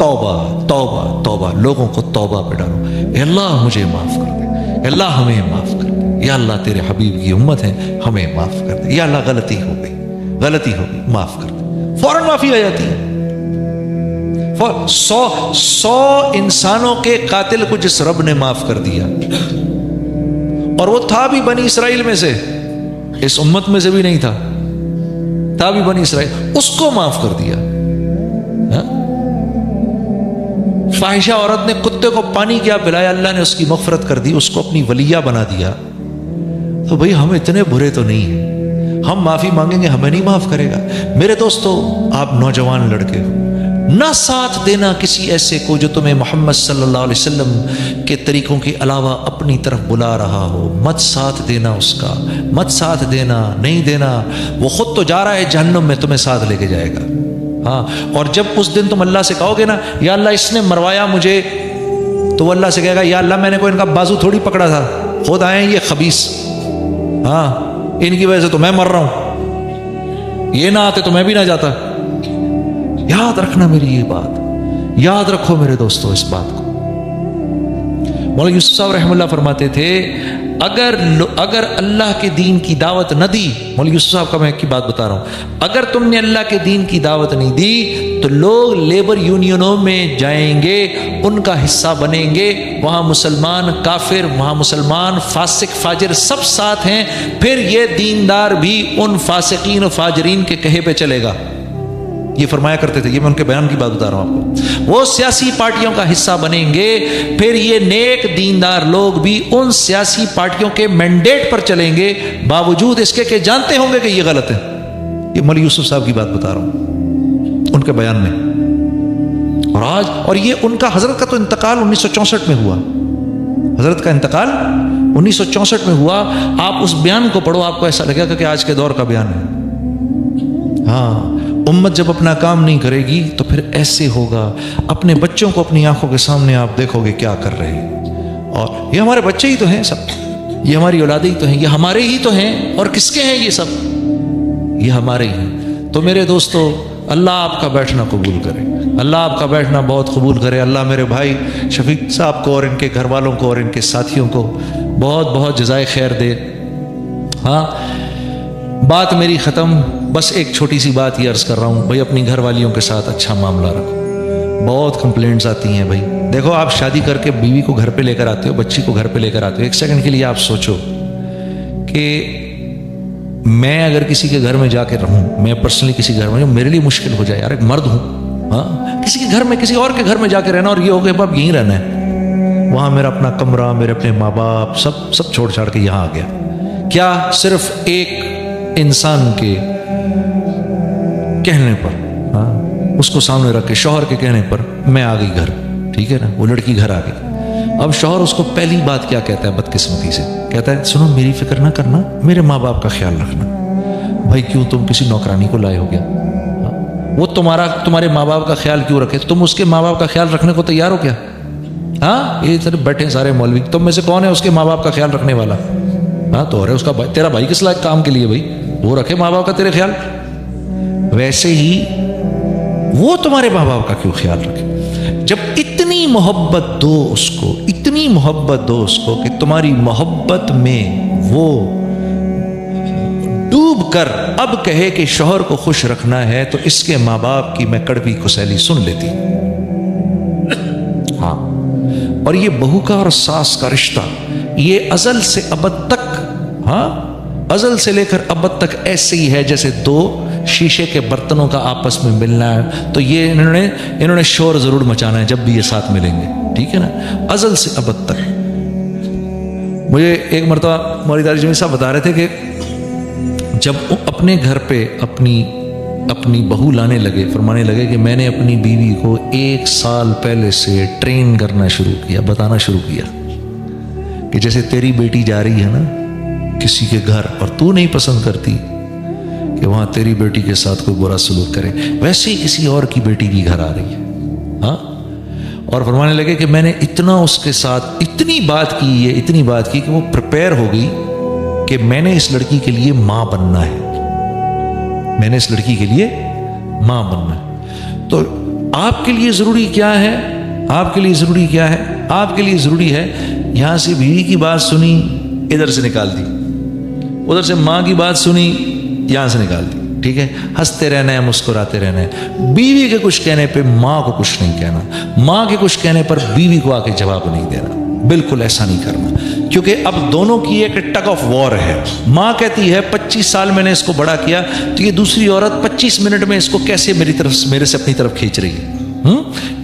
तौबा तौबा तौबा, लोगों को तौबा पे डालो। अल्लाह मुझे माफ़ कर दे, अल्लाह हमें माफ़ कर दे, या अल्लाह तेरे हबीब की उम्मत है, हमें माफ़ कर दे, या अल्लाह गलती हो गई, गलती हो गई, माफ़ कर दे। फौरन माफ़ी आ जाती है। 100 इंसानों के कातिल को जिस रब ने माफ़ कर दिया, और वो था भी बनी इसराइल में से, इस उम्मत में से भी नहीं था भी बनी इसराइल, उसको माफ़ कर दिया। फाहिशा औरत ने कुत्ते को पानी क्या पिलाया, अल्लाह ने उसकी मग़फ़िरत कर दी, उसको अपनी वलिया बना दिया। तो भाई हम इतने बुरे तो नहीं हैं, हम माफ़ी मांगेंगे हमें नहीं माफ़ करेगा। मेरे दोस्तों, आप नौजवान लड़के हो, ना साथ देना किसी ऐसे को जो तुम्हें मोहम्मद सल्लल्लाहु अलैहि वसल्लम के तरीकों के अलावा अपनी तरफ बुला रहा हो। मत साथ देना उसका, मत साथ देना, नहीं देना। वो खुद तो जा रहा है जहन्नुम में, तुम्हें साथ लेके जाएगा। हाँ, और जब उस दिन तुम अल्लाह से कहोगे ना, या अल्लाह इसने मरवाया मुझे, तो वो अल्लाह से कहेगा, या अल्लाह मैंने कोई इनका बाजू थोड़ी पकड़ा था, खुद आए ये खबीस, हाँ इनकी वजह से तो मैं मर रहा हूं, ये ना आते तो मैं भी ना जाता। याद रखना मेरी ये बात, याद रखो मेरे दोस्तों इस बात को। मौलाना यूसुफ साहब रहमतुल्लाह फरमाते थे, अगर अल्लाह के दीन की दावत न दी, मौलाना यूसुफ साहब का मैं एक की बात बता रहा हूं, अगर तुमने अल्लाह के दीन की दावत नहीं दी तो लोग लेबर यूनियनों में जाएंगे, उनका हिस्सा बनेंगे, वहां मुसलमान काफिर, वहां मुसलमान फासिक फाजिर सब साथ हैं, फिर ये दीनदार भी उन फासिकीन और फाजरीन के कहे पे चलेगा। ये फरमाया करते थे, ये मैं उनके बयान की बात बता रहा हूं आपको। वो सियासी पार्टियों का हिस्सा बनेंगे, फिर ये नेक दीनदार लोग भी उन सियासी पार्टियों के मैंडेट पर चलेंगे, बावजूद इसके कि जानते होंगे कि ये गलत है। ये मौलवी यूसुफ साहब की बात बता रहा हूं उनके बयान में। और ये उनका, हजरत का तो इंतकाल 1964 में हुआ, हजरत का इंतकाल 1964 में हुआ। आप उस बयान को पढ़ो, आपको ऐसा लगेगा कि आज के दौर का बयान है। हाँ, उम्मत जब अपना काम नहीं करेगी तो फिर ऐसे होगा। अपने बच्चों को अपनी आंखों के सामने आप देखोगे क्या कर रहे हैं, और ये हमारे बच्चे ही तो हैं सब, ये हमारी औलादे ही तो हैं, ये हमारे ही तो हैं, और किसके हैं ये सब, ये हमारे ही हैं। तो मेरे दोस्तों, अल्लाह आपका बैठना कबूल करे, अल्लाह आपका बैठना बहुत कबूल करे। अल्लाह मेरे भाई शफीक साहब को और इनके घर वालों को और इनके साथियों को बहुत बहुत जज़ाए खैर दे। हाँ, बात मेरी ख़त्म, बस एक छोटी सी बात ही अर्ज़ कर रहा हूँ भाई, अपनी घर वालियों के साथ अच्छा मामला रखो। बहुत कंप्लेंट्स आती हैं भाई। देखो, आप शादी करके बीवी को घर पे लेकर आते हो, बच्ची को घर पे लेकर आते हो, एक सेकंड के लिए आप सोचो कि मैं अगर किसी के घर में जाकर रहूँ, मैं पर्सनली किसी घर में, मेरे लिए मुश्किल हो जाए यार, एक मर्द हूँ, हाँ, किसी के घर में, किसी और के घर में जाकर रहना, और ये हो गया अब यहीं रहना है, वहाँ मेरा अपना कमरा, मेरे अपने माँ बाप सब छोड़ छाड़ के यहाँ आ गया। क्या सिर्फ एक इंसान के कहने पर, हाँ, उसको सामने रख के, शौहर के कहने पर मैं आ गई घर, ठीक है ना, वो लड़की घर आ गई। अब शौहर उसको पहली बात क्या कहता है बदकिस्मती से, कहता है सुनो मेरी फिक्र ना करना, मेरे माँ बाप का ख्याल रखना। भाई क्यों, तुम किसी नौकरानी को लाए हो क्या? हाँ? वो तुम्हारे माँ बाप का ख्याल क्यों रखे? तुम उसके माँ बाप का ख्याल रखने को तैयार हो क्या? हाँ, ये तरह बैठे सारे मौलवी, तुम में से कौन है उसके माँ बाप का ख्याल रखने वाला? हाँ, तो अरे उसका तेरा भाई किस लायक काम के लिए भाई, वो रखे माँ बाप का तेरे ख्याल। वैसे ही वो तुम्हारे माँ बाप का क्यों ख्याल रखे? जब इतनी मोहब्बत दो उसको, इतनी मोहब्बत दो उसको कि तुम्हारी मोहब्बत में वो डूब कर अब कहे कि शौहर को खुश रखना है, तो इसके माँ बाप की मैं कड़वी कुसैली सुन लेती। हाँ, और ये बहू का और सास का रिश्ता, ये अजल से अबद तक, हाँ, अजल से लेकर अबद तक ऐसे ही है जैसे दो शीशे के बर्तनों का आपस में मिलना है। तो ये इन्होंने शोर जरूर मचाना है जब भी ये साथ मिलेंगे, ठीक है ना, अजल से अबद तक। मुझे एक मरतबा मौलवी दारी जमील साहब बता रहे थे कि जब अपने घर पे अपनी बहू लाने लगे, फरमाने लगे कि मैंने अपनी बीवी को 1 साल पहले से ट्रेन करना शुरू किया, बताना शुरू किया कि जैसे तेरी बेटी जा रही है ना किसी के घर और तू नहीं पसंद करती कि वहां तेरी बेटी के साथ कोई बुरा सलूक करे, वैसे ही किसी और की बेटी भी घर आ रही है। हाँ, और फरमाने लगे कि मैंने इतना उसके साथ इतनी बात की कि वो प्रिपेयर हो गई कि मैंने इस लड़की के लिए मां बनना है, मैंने इस लड़की के लिए मां बनना है। तो आपके लिए जरूरी क्या है? आपके लिए जरूरी क्या है? आपके लिए जरूरी है यहां से बीवी की बात सुनी, इधर से निकाल दी, उधर से मां की बात सुनी, यहां से निकाल दी, ठीक है? हंसते रहना है, मुस्कुराते रहना है। बीवी के कुछ कहने पे मां को कुछ नहीं कहना, मां के कुछ कहने पर बीवी को आके जवाब नहीं देना। बिल्कुल ऐसा नहीं करना, क्योंकि अब दोनों की एक टग ऑफ वॉर है। मां कहती है 25 साल मैंने इसको बड़ा किया, तो ये दूसरी औरत 25 मिनट में इसको कैसे मेरे से अपनी तरफ खींच रही है।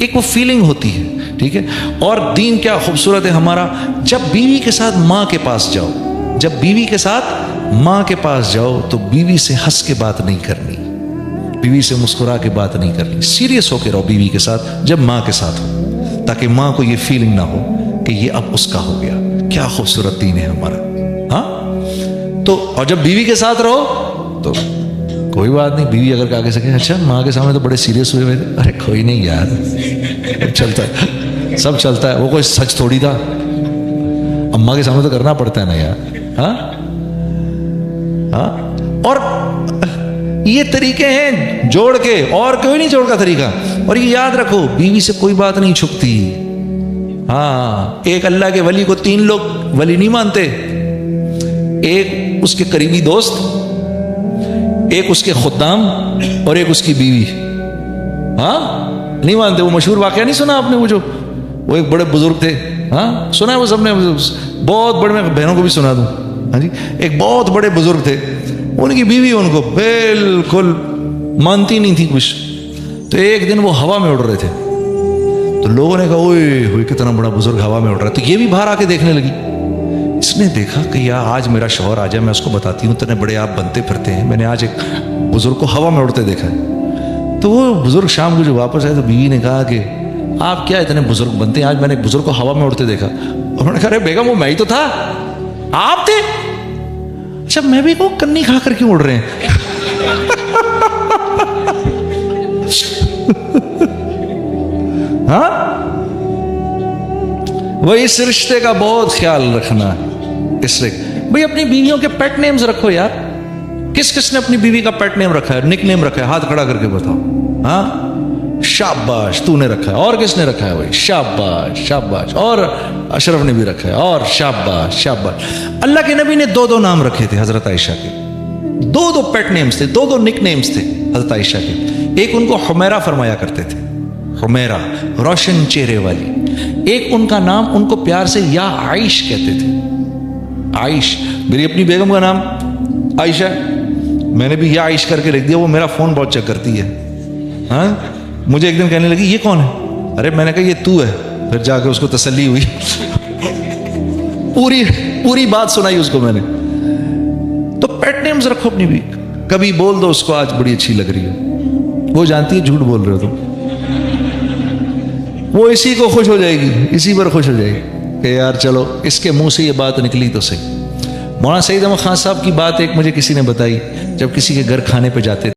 एक वो फीलिंग होती है, ठीक है? और दीन क्या खूबसूरत है हमारा, जब बीवी के साथ मां के पास जाओ, जब बीवी के साथ मां के पास जाओ तो बीवी से हंस के बात नहीं करनी, बीवी से मुस्कुरा के बात नहीं करनी, सीरियस होकर रहो बीवी के साथ जब मां के साथ हो, ताकि मां को ये फीलिंग ना हो कि ये अब उसका हो गया। क्या खूबसूरत दीन है हमारा। हाँ, तो और जब बीवी के साथ रहो तो कोई बात नहीं, बीवी अगर आगे सके अच्छा माँ के सामने तो बड़े सीरियस हुए, अरे कोई नहीं यार, चलता है, सब चलता है, वो कोई सच थोड़ी था, अम्मा के सामने तो करना पड़ता है ना यार। हाँ हाँ, और ये तरीके हैं जोड़ के, और कोई नहीं जोड़ का तरीका। और ये याद रखो, बीवी से कोई बात नहीं छुपती। हाँ, एक अल्लाह के वली को 3 लोग वली नहीं मानते, एक उसके करीबी दोस्त, एक उसके खुद्दाम और एक उसकी बीवी। हाँ, नहीं मानते। वो मशहूर वाकया नहीं सुना आपने, वो एक बड़े बुजुर्ग थे, हाँ सुना है वो सबने, बहुत बड़े, मैं बहनों को भी सुना दूं। हाँ जी, एक बहुत बड़े बुजुर्ग थे, उनकी बीवी उनको बिल्कुल मानती नहीं थी कुछ। तो एक दिन वो हवा में उड़ रहे थे, तो लोगों ने कहा ओए कितना बड़ा बुजुर्ग हवा में उड़ रहा है। तो ये भी बाहर आके देखने लगी। इसने देखा कि यार आज मेरा शौहर आ जाए, मैं उसको बताती हूँ, इतने बड़े आप बनते फिरते हैं, मैंने आज एक बुजुर्ग को हवा में उड़ते देखा है। तो वो बुजुर्ग शाम को जो वापस आए तो बीवी ने कहा कि आप क्या इतने बुजुर्ग बनते हैं, आज मैंने एक बुजुर्ग को हवा में उड़ते देखा। उन्होंने कहा अरे बेगम वो मैं ही तो था, आप थे? अच्छा, मैं भी को कन्नी खा कर क्यों उड़ रहे हैं? हाँ, वो इस रिश्ते का बहुत ख्याल रखना। भाई अपनी बीवियों के पेट नेम्स रखो यार। किस किसने अपनी बीवी का पेट नेम रखा है, निक नेम रखा है? हाथ खड़ा करके बताओ। हाँ, शाबाश तूने रखा है। और किसने रखा है भाई? शाबाश शाबाश। और अशरफ ने भी रखा है। और शाबाश शाबाश। अल्लाह के नबी ने 2-2 नाम रखे थे हजरत आयशा के, 2-2 पेट नेम्स थे, 2-2 निक नेम्स थे हजरत आयशा के। एक उनको हुमैरा फरमाया करते थे, हुमैरा रोशन चेहरे वाली। एक उनका नाम उनको प्यार से या आइश कहते थे, आइश। मेरी अपनी बेगम का नाम आयशा, मैंने भी या आइश करके लिख दिया। वो मेरा फोन बहुत चेक करती है। हाँ, मुझे एक दिन कहने लगी ये कौन है? अरे मैंने कहा ये तू है। फिर जाके उसको तसल्ली हुई। पूरी बात सुनाई उसको मैंने। तो पेट नेम्स रखो अपनी भी, कभी बोल दो उसको आज बड़ी अच्छी लग रही है, वो जानती है झूठ बोल रहे हो तुम, वो इसी को खुश हो जाएगी, इसी पर खुश हो जाएगी कि यार चलो इसके मुंह से ये बात निकली तो सही। मौलाना सईद अहमद खान साहब की बात एक मुझे किसी ने बताई, जब किसी के घर खाने पे जाते